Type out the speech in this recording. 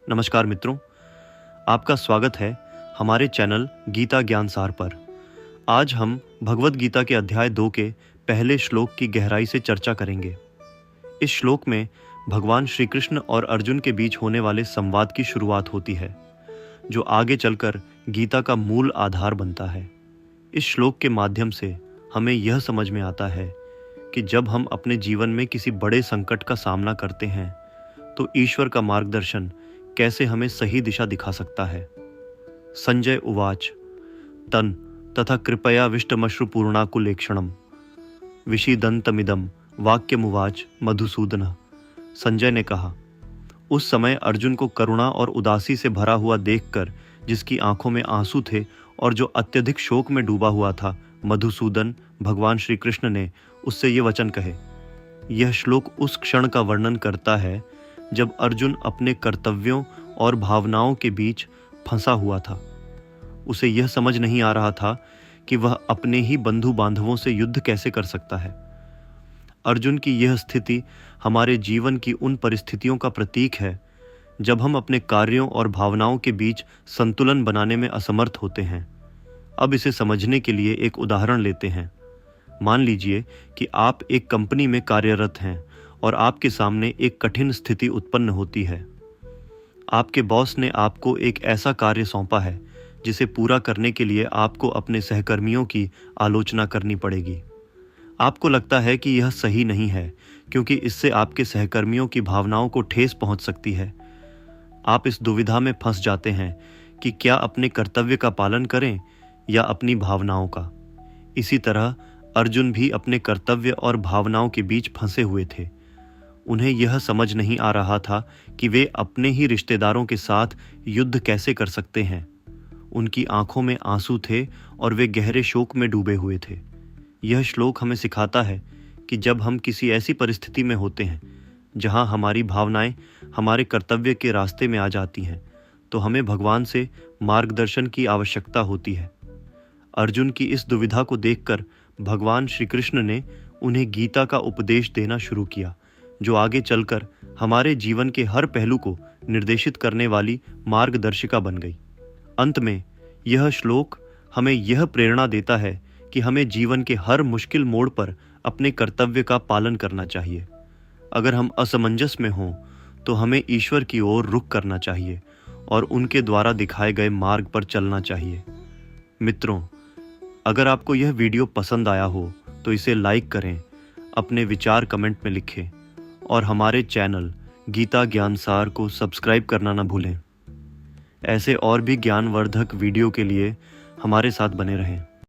नमस्कार मित्रों, आपका स्वागत है हमारे चैनल गीता ज्ञान सार पर। आज हम भगवद गीता के अध्याय 2 के पहले श्लोक की गहराई से चर्चा करेंगे। इस श्लोक में भगवान श्री कृष्ण और अर्जुन के बीच होने वाले संवाद की शुरुआत होती है, जो आगे चलकर गीता का मूल आधार बनता है। इस श्लोक के माध्यम से हमें यह समझ में आता है कि जब हम अपने जीवन में किसी बड़े संकट का सामना करते हैं तो ईश्वर का मार्गदर्शन कैसे हमें सही दिशा दिखा सकता है। संजय उवाच तन तथा कृपया विष्टमश्रुपूर्णाकुलेक्षणम विषीदंतमिदम वाक्यमुवाच मधुसूदन। संजय ने कहा, उस समय अर्जुन को करुणा और उदासी से भरा हुआ देखकर, जिसकी आंखों में आंसू थे और जो अत्यधिक शोक में डूबा हुआ था, मधुसूदन भगवान श्री कृष्ण ने उससे ये वचन कहे। यह श्लोक उस क्षण का वर्णन करता है जब अर्जुन अपने कर्तव्यों और भावनाओं के बीच फंसा हुआ था। उसे यह समझ नहीं आ रहा था कि वह अपने ही बंधु बांधवों से युद्ध कैसे कर सकता है। अर्जुन की यह स्थिति हमारे जीवन की उन परिस्थितियों का प्रतीक है जब हम अपने कार्यों और भावनाओं के बीच संतुलन बनाने में असमर्थ होते हैं। अब इसे समझने के लिए एक उदाहरण लेते हैं। मान लीजिए कि आप एक कंपनी में कार्यरत हैं और आपके सामने एक कठिन स्थिति उत्पन्न होती है। आपके बॉस ने आपको एक ऐसा कार्य सौंपा है जिसे पूरा करने के लिए आपको अपने सहकर्मियों की आलोचना करनी पड़ेगी। आपको लगता है कि यह सही नहीं है क्योंकि इससे आपके सहकर्मियों की भावनाओं को ठेस पहुंच सकती है। आप इस दुविधा में फंस जाते हैं कि क्या अपने कर्तव्य का पालन करें या अपनी भावनाओं का। इसी तरह अर्जुन भी अपने कर्तव्य और भावनाओं के बीच फंसे हुए थे। उन्हें यह समझ नहीं आ रहा था कि वे अपने ही रिश्तेदारों के साथ युद्ध कैसे कर सकते हैं। उनकी आंखों में आंसू थे और वे गहरे शोक में डूबे हुए थे। यह श्लोक हमें सिखाता है कि जब हम किसी ऐसी परिस्थिति में होते हैं जहां हमारी भावनाएं हमारे कर्तव्य के रास्ते में आ जाती हैं, तो हमें भगवान से मार्गदर्शन की आवश्यकता होती है। अर्जुन की इस दुविधा को देखकर भगवान श्री कृष्ण ने उन्हें गीता का उपदेश देना शुरू किया, जो आगे चलकर हमारे जीवन के हर पहलू को निर्देशित करने वाली मार्गदर्शिका बन गई। अंत में यह श्लोक हमें यह प्रेरणा देता है कि हमें जीवन के हर मुश्किल मोड़ पर अपने कर्तव्य का पालन करना चाहिए। अगर हम असमंजस में हों तो हमें ईश्वर की ओर रुख करना चाहिए और उनके द्वारा दिखाए गए मार्ग पर चलना चाहिए। मित्रों, अगर आपको यह वीडियो पसंद आया हो तो इसे लाइक करें, अपने विचार कमेंट में लिखें और हमारे चैनल गीता ज्ञान सार को सब्सक्राइब करना ना भूलें। ऐसे और भी ज्ञानवर्धक वीडियो के लिए हमारे साथ बने रहें।